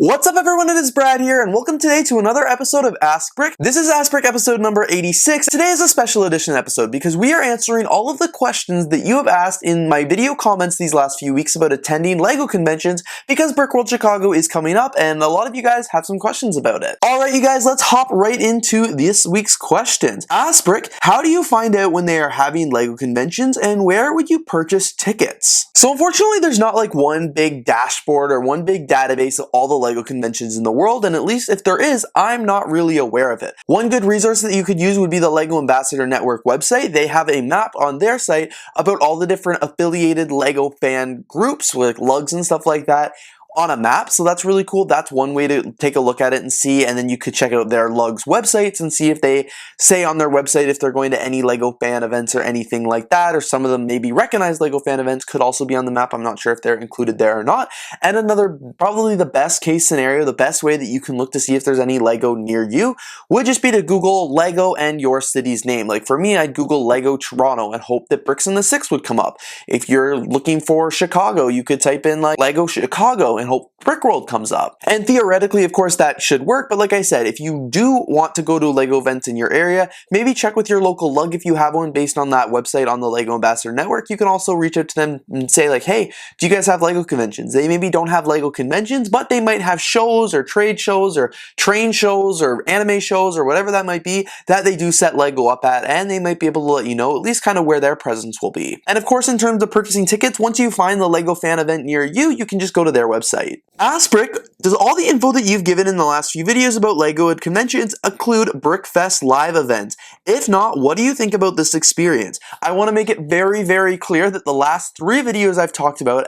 What's up everyone, it is Brad here, and welcome today to another episode of Ask Brick. This is Ask Brick episode number 86. Today is a special edition episode because we are answering all of the questions that you have asked in my video comments these last few weeks about attending LEGO conventions because BrickWorld Chicago is coming up and a lot of you guys have some questions about it. Alright you guys, let's hop right into this week's questions. Ask Brick, how do you find out when they are having LEGO conventions and where would you purchase tickets? So unfortunately there's not like one big dashboard or one big database of all the LEGO conventions in the world, and at least if there is, I'm not really aware of it. One good resource that you could use would be the LEGO Ambassador Network website. They have a map on their site about all the different affiliated LEGO fan groups with lugs and stuff like that on a map, so that's really cool. That's one way to take a look at it and see, and then you could check out their lugs websites and see if they say on their website if they're going to any LEGO fan events or anything like that, or some of them maybe recognized LEGO fan events could also be on the map. I'm not sure if they're included there or not. And another, probably the best case scenario, the best way that you can look to see if there's any LEGO near you would just be to Google LEGO and your city's name. Like for me, I'd Google LEGO Toronto and hope that Bricks in the Six would come up. If you're looking for Chicago, you could type in like LEGO Chicago and hope BrickWorld comes up. And theoretically, of course, that should work, but like I said, if you do want to go to LEGO events in your area, maybe check with your local lug if you have one based on that website on the LEGO Ambassador Network. You can also reach out to them and say like, hey, do you guys have LEGO conventions? They maybe don't have LEGO conventions, but they might have shows or trade shows or train shows or anime shows or whatever that might be that they do set LEGO up at, and they might be able to let you know at least kind of where their presence will be. And of course, in terms of purchasing tickets, once you find the LEGO fan event near you, you can just go to their website. Ask Brick, does all the info that you've given in the last few videos about LEGO at conventions include BrickFest live events? If not, what do you think about this experience? I want to make it very, very clear that the last 3 videos I've talked about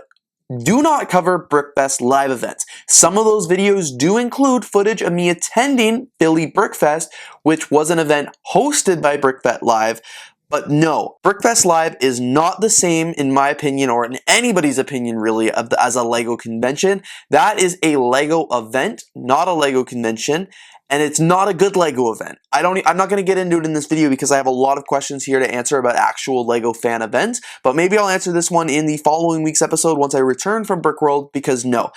do not cover BrickFest live events. Some of those videos do include footage of me attending Philly BrickFest, which was an event hosted by BrickFest Live. But no, BrickFest Live is not the same, in my opinion, or in anybody's opinion really, as a LEGO convention. That is a LEGO event, not a LEGO convention, and it's not a good LEGO event. I'm not going to get into it in this video because I have a lot of questions here to answer about actual LEGO fan events, but maybe I'll answer this one in the following week's episode once I return from BrickWorld, because no,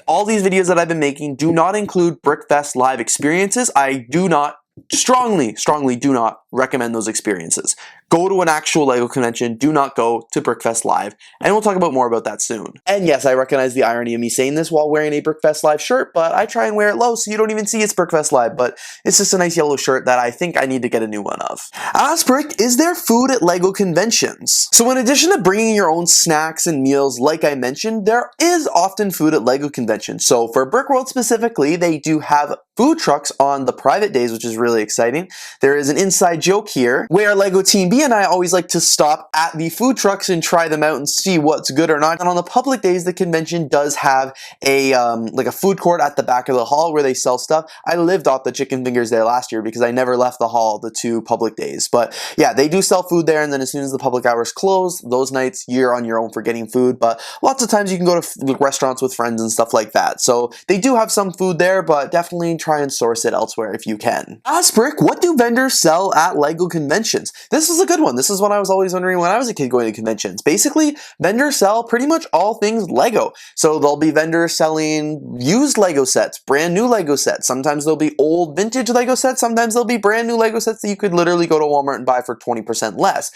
all these videos that I've been making do not include BrickFest Live experiences. I do not, strongly do not recommend those experiences. Go to an actual LEGO convention, do not go to BrickFest Live, and we'll talk about more about that soon. And yes, I recognize the irony of me saying this while wearing a BrickFest Live shirt, but I try and wear it low so you don't even see it's BrickFest Live, but it's just a nice yellow shirt that I think I need to get a new one of. Ask Brick, is there food at LEGO conventions? So in addition to bringing your own snacks and meals, like I mentioned, there is often food at LEGO conventions. So for BrickWorld specifically, they do have food trucks on the private days, which is really exciting. There is an inside joke here where LEGO Team B and I always like to stop at the food trucks and try them out and see what's good or not. And on the public days, the convention does have a like a food court at the back of the hall where they sell stuff. I lived off the chicken fingers there last year because I never left the hall the 2 public days. But yeah, they do sell food there, and then as soon as the public hours close, those nights you're on your own for getting food. But lots of times you can go to restaurants with friends and stuff like that. So they do have some food there, but definitely try and source it elsewhere if you can. Ask Brick, what do vendors sell at LEGO conventions? This is a good one. This is what I was always wondering when I was a kid going to conventions. Basically, vendors sell pretty much all things LEGO. So there'll be vendors selling used LEGO sets, brand new LEGO sets. Sometimes there'll be old vintage LEGO sets. Sometimes there'll be brand new LEGO sets that you could literally go to Walmart and buy for 20% less.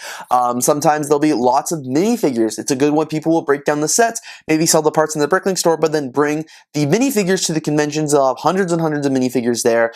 Sometimes there'll be lots of minifigures. It's a good one. People will break down the sets, maybe sell the parts in the Bricklink store, but then bring the minifigures to the conventions. They'll have hundreds and hundreds of minifigures there,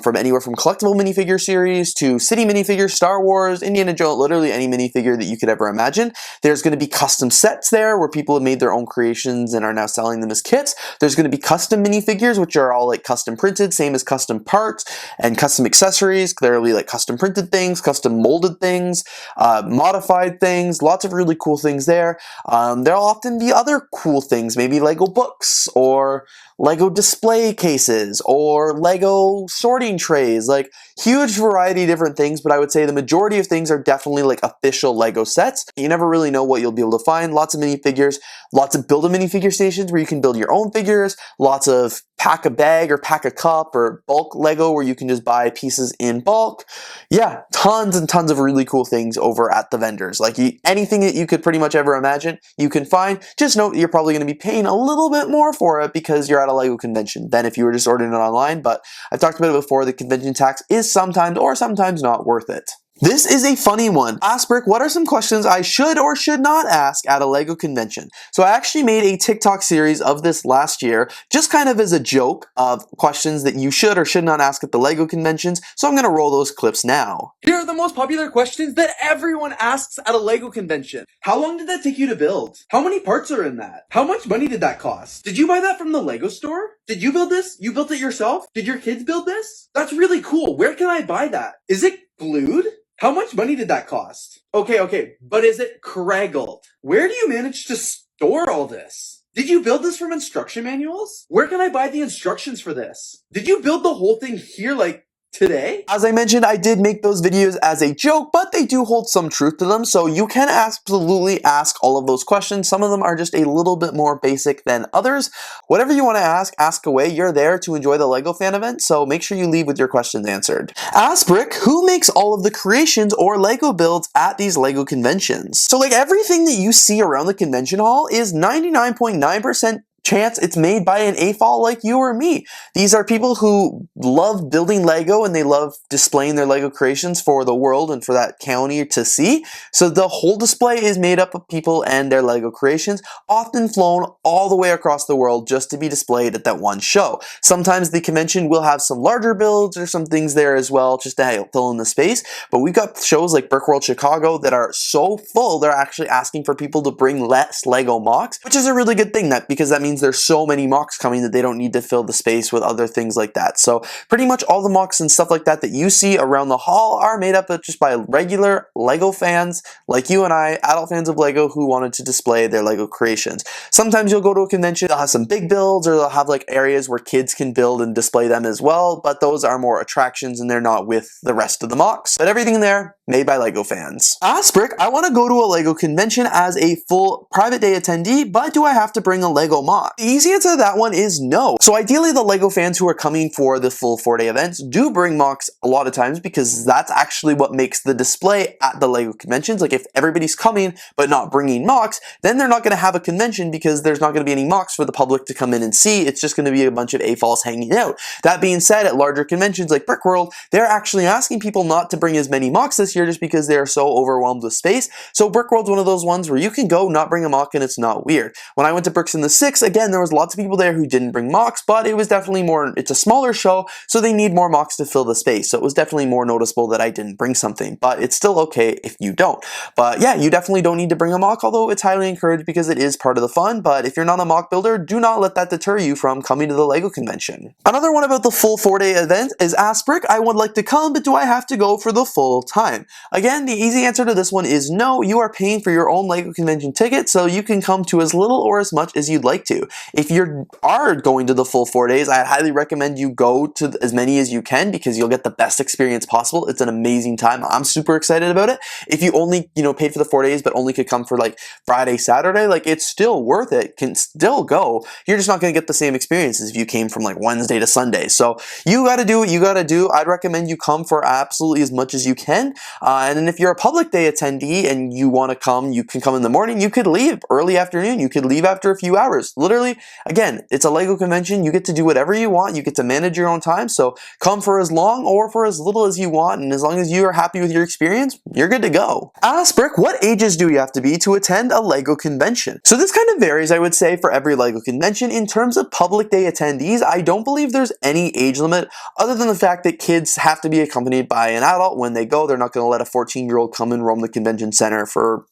from anywhere from collectible minifigure series to city minifigures, Star Wars, Indiana Jones, literally any minifigure that you could ever imagine. There's going to be custom sets there where people have made their own creations and are now selling them as kits. There's going to be custom minifigures, which are all like custom printed, same as custom parts and custom accessories. There'll be like custom printed things, custom molded things, modified things, lots of really cool things there. There'll often be other cool things, maybe LEGO books or LEGO display cases or LEGO sorting trays, like huge variety of different things, but I would say the majority of things are definitely like official LEGO sets. You never really know what you'll be able to find. Lots of minifigures, lots of build-a-minifigure stations where you can build your own figures, lots of pack a bag or pack a cup, or bulk Lego where you can just buy pieces in bulk. Yeah, tons and tons of really cool things over at the vendors. Like anything that you could pretty much ever imagine, you can find. Just note you're probably going to be paying a little bit more for it because you're at a Lego convention than if you were just ordering it online. But I've talked about it before, the convention tax is sometimes or sometimes not worth it. This is a funny one. Ask Brick, what are some questions I should or should not ask at a LEGO convention? So I actually made a TikTok series of this last year, just kind of as a joke of questions that you should or should not ask at the LEGO conventions, so I'm gonna roll those clips now. Here are the most popular questions that everyone asks at a LEGO convention. How long did that take you to build? How many parts are in that? How much money did that cost? Did you buy that from the LEGO store? Did you build this? You built it yourself? Did your kids build this? That's really cool. Where can I buy that? Is it glued? How much money did that cost? Okay, but is it craggled? Where do you manage to store all this? Did you build this from instruction manuals? Where can I buy the instructions for this? Did you build the whole thing here like today? As I mentioned, I did make those videos as a joke, but they do hold some truth to them, so you can absolutely ask all of those questions. Some of them are just a little bit more basic than others. Whatever you want to ask away. You're there to enjoy the LEGO fan event, so make sure you leave with your questions answered. Ask Brick, who makes all of the creations or LEGO builds at these LEGO conventions? So like everything that you see around the convention hall is 99.9% chance it's made by an AFOL like you or me. These are people who love building Lego and they love displaying their Lego creations for the world and for that county to see. So the whole display is made up of people and their Lego creations, often flown all the way across the world just to be displayed at that one show. Sometimes the convention will have some larger builds or some things there as well just to fill in the space, but we've got shows like BrickWorld Chicago that are so full they're actually asking for people to bring less LEGO MOCs, which is a really good thing because that means there's so many MOCs coming that they don't need to fill the space with other things like that. So pretty much all the MOCs and stuff like that that you see around the hall are made up of just by regular LEGO fans like you and I, adult fans of LEGO who wanted to display their LEGO creations. Sometimes you'll go to a convention, they'll have some big builds or they'll have like areas where kids can build and display them as well, but those are more attractions and they're not with the rest of the MOCs. But everything there, made by LEGO fans. Ask Brick, I want to go to a LEGO convention as a full private day attendee, but do I have to bring a LEGO MOC? The easy answer to that one is no. So ideally the LEGO fans who are coming for the full 4-day events do bring MOCs a lot of times because that's actually what makes the display at the LEGO conventions. Like if everybody's coming but not bringing MOCs, then they're not going to have a convention because there's not going to be any MOCs for the public to come in and see. It's just going to be a bunch of AFOLs hanging out. That being said, at larger conventions like BrickWorld, they're actually asking people not to bring as many MOCs this year just because they are so overwhelmed with space. So BrickWorld's one of those ones where you can go, not bring a MOC, and it's not weird. When I went to Bricks in the 6, again, there was lots of people there who didn't bring MOCs, but it was definitely more, it's a smaller show, so they need more MOCs to fill the space. So it was definitely more noticeable that I didn't bring something, but it's still okay if you don't. But yeah, you definitely don't need to bring a MOC, although it's highly encouraged because it is part of the fun. But if you're not a MOC builder, do not let that deter you from coming to the LEGO convention. Another one about the full 4-day event is Ask Brick, I would like to come, but do I have to go for the full time? Again, the easy answer to this one is no. You are paying for your own LEGO convention ticket, so you can come to as little or as much as you'd like to. If you are going to the full 4 days, I highly recommend you go to as many as you can because you'll get the best experience possible. It's an amazing time. I'm super excited about it. If you only, paid for the 4 days but only could come for like Friday, Saturday, like it's still worth it. Can still go. You're just not going to get the same experience as if you came from like Wednesday to Sunday. So you got to do what you got to do. I'd recommend you come for absolutely as much as you can. And then if you're a public day attendee and you want to come, you can come in the morning. You could leave early afternoon. You could leave after a few hours. Literally, again, it's a LEGO convention. You get to do whatever you want. You get to manage your own time. So come for as long or for as little as you want. And as long as you are happy with your experience, you're good to go. Ask Brick, what ages do you have to be to attend a LEGO convention? So this kind of varies, I would say, for every LEGO convention. In terms of public day attendees, I don't believe there's any age limit other than the fact that kids have to be accompanied by an adult when they go. They're not going to let a 14-year-old come and roam the convention center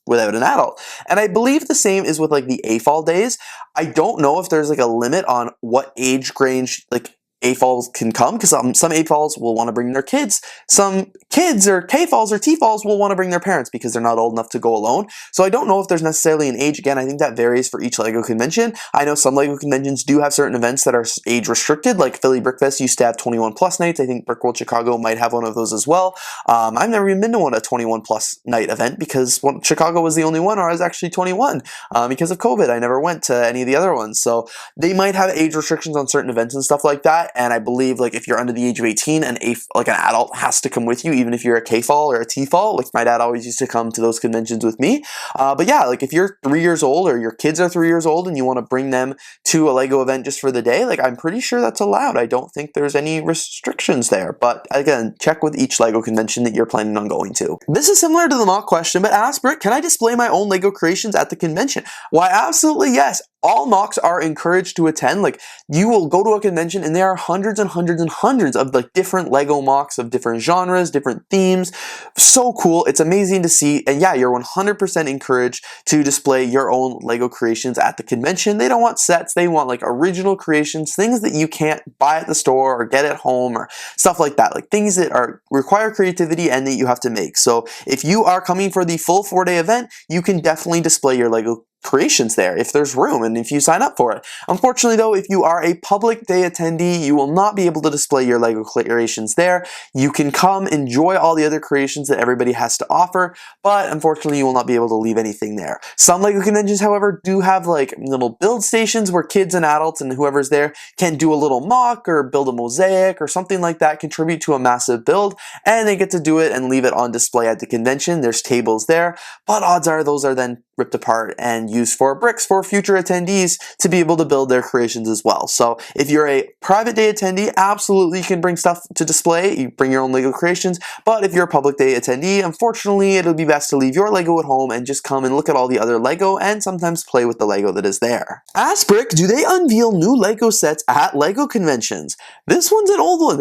without an adult. And I believe the same is with like the AFOL days. I don't know if there's like a limit on what age range like A-falls can come, because some A-falls will want to bring their kids. Some kids or K-falls or T-falls will want to bring their parents because they're not old enough to go alone. So I don't know if there's necessarily an age. Again, I think that varies for each LEGO convention. I know some LEGO conventions do have certain events that are age restricted, like Philly BrickFest used to have 21 plus nights. I think BrickWorld Chicago might have one of those as well. I've never even been to a 21 plus night event because Chicago was the only one where I was actually 21. Because of COVID, I never went to any of the other ones. So they might have age restrictions on certain events and stuff like that. And I believe like if you're under the age of 18, an adult has to come with you, even if you're a K-fall or a T-fall. Like my dad always used to come to those conventions with me. But yeah, like if you're 3 years old or your kids are 3 years old and you want to bring them to a LEGO event just for the day, like I'm pretty sure that's allowed. I don't think there's any restrictions there. But again, check with each LEGO convention that you're planning on going to. This is similar to the mock question, but ask Brick, can I display my own LEGO creations at the convention? Why, absolutely yes. All mocks are encouraged to attend. Like you will go to a convention and there are hundreds and hundreds and hundreds of like different LEGO mocks of different genres, different themes. So cool. It's amazing to see. And yeah, you're 100% encouraged to display your own LEGO creations at the convention. They don't want sets. They want like original creations, things that you can't buy at the store or get at home or stuff like that. Like things that require creativity and that you have to make. So if you are coming for the full 4-day event, you can definitely display your LEGO creations there if there's room and if you sign up for it. Unfortunately though, if you are a public day attendee, you will not be able to display your LEGO creations there. You can come enjoy all the other creations that everybody has to offer, but unfortunately you will not be able to leave anything there. Some LEGO conventions, however, do have like little build stations where kids and adults and whoever's there can do a little mock or build a mosaic or something like that, contribute to a massive build, and they get to do it and leave it on display at the convention. There's tables there, but odds are those are then ripped apart and used for bricks for future attendees to be able to build their creations as well. So if you're a private day attendee, absolutely you can bring stuff to display. You bring your own LEGO creations. But if you're a public day attendee, unfortunately, it'll be best to leave your LEGO at home and just come and look at all the other LEGO and sometimes play with the LEGO that is there. Ask Brick, do they unveil new LEGO sets at LEGO conventions? This one's an old one.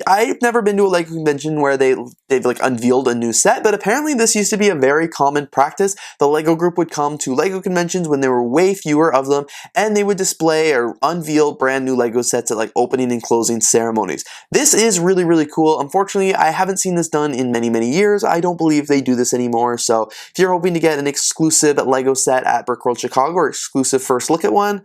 I've never been to a LEGO convention where they've like unveiled a new set, but apparently this used to be a very common practice. The LEGO group would come to LEGO conventions when there were way fewer of them, and they would display or unveil brand new LEGO sets at like opening and closing ceremonies. This is really, really cool. Unfortunately, I haven't seen this done in many, many years. I don't believe they do this anymore. So if you're hoping to get an exclusive LEGO set at BrickWorld Chicago or exclusive first look at one,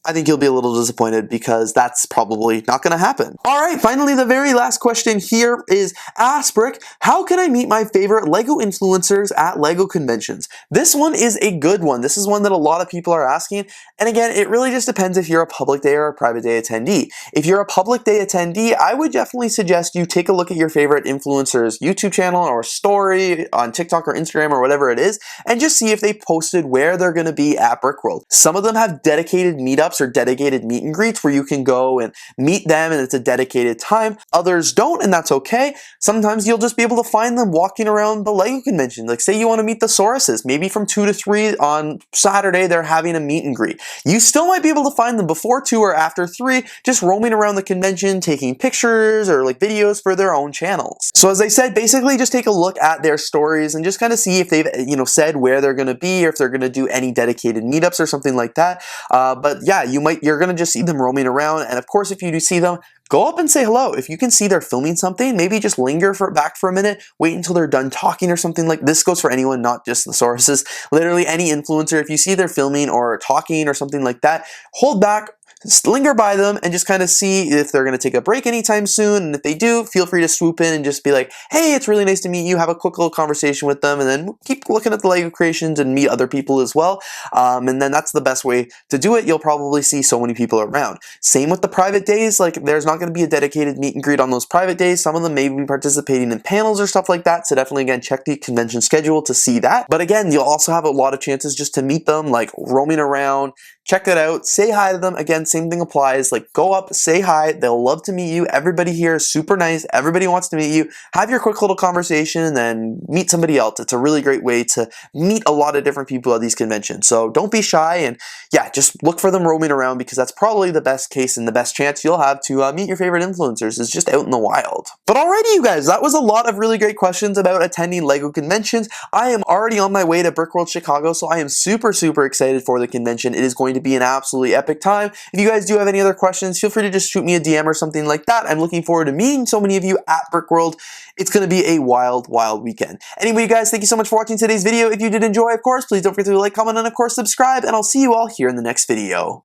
I think you'll be a little disappointed because that's probably not going to happen. All right, finally, the very last question here is, ask Brick, how can I meet my favorite LEGO influencers at LEGO conventions? This one is a good one. This is one that a lot of people are asking. And again, it really just depends if you're a public day or a private day attendee. If you're a public day attendee, I would definitely suggest you take a look at your favorite influencers' YouTube channel or story on TikTok or Instagram or whatever it is, and just see if they posted where they're going to be at BrickWorld. Some of them have dedicated meetups or dedicated meet and greets where you can go and meet them and it's a dedicated time. Others don't, and that's okay. Sometimes you'll just be able to find them walking around the LEGO convention. Like say you want to meet the Sauruses, maybe from 2 to 3 on Saturday they're having a meet and greet. You still might be able to find them before 2 or after 3, just roaming around the convention, taking pictures or like videos for their own channels. So as I said, basically just take a look at their stories and just kind of see if they've said where they're going to be or if they're going to do any dedicated meetups or something like that. But yeah, you're going to just see them roaming around, and of course if you do see them, go up and say hello. If you can see they're filming something, maybe just linger back for a minute, wait until they're done talking or something. Like this goes for anyone, not just the Sauruses. Literally any influencer, if you see they're filming or talking or something like that, hold back, just linger by them and just kind of see if they're going to take a break anytime soon. And if they do, feel free to swoop in and just be like, hey, it's really nice to meet you. Have a quick little conversation with them and then keep looking at the LEGO creations and meet other people as well. And then that's the best way to do it. You'll probably see so many people around. Same with the private days. Like there's not going to be a dedicated meet and greet on those private days. Some of them may be participating in panels or stuff like that. So definitely, again, check the convention schedule to see that. But again, you'll also have a lot of chances just to meet them, like roaming around. Check it out. Say hi to them. Again, same thing applies. Like go up, say hi. They'll love to meet you. Everybody here is super nice. Everybody wants to meet you. Have your quick little conversation and then meet somebody else. It's a really great way to meet a lot of different people at these conventions. So don't be shy and yeah, just look for them roaming around because that's probably the best case and the best chance you'll have to meet your favorite influencers is just out in the wild. But alrighty, you guys, that was a lot of really great questions about attending LEGO conventions. I am already on my way to BrickWorld Chicago, so I am super, super excited for the convention. It is going going to be an absolutely epic time. If you guys do have any other questions, feel free to just shoot me a DM or something like that. I'm looking forward to meeting so many of you at BrickWorld. It's going to be a wild, wild weekend. Anyway, you guys, thank you so much for watching today's video. If you did enjoy, of course, please don't forget to like, comment, and of course, subscribe, and I'll see you all here in the next video.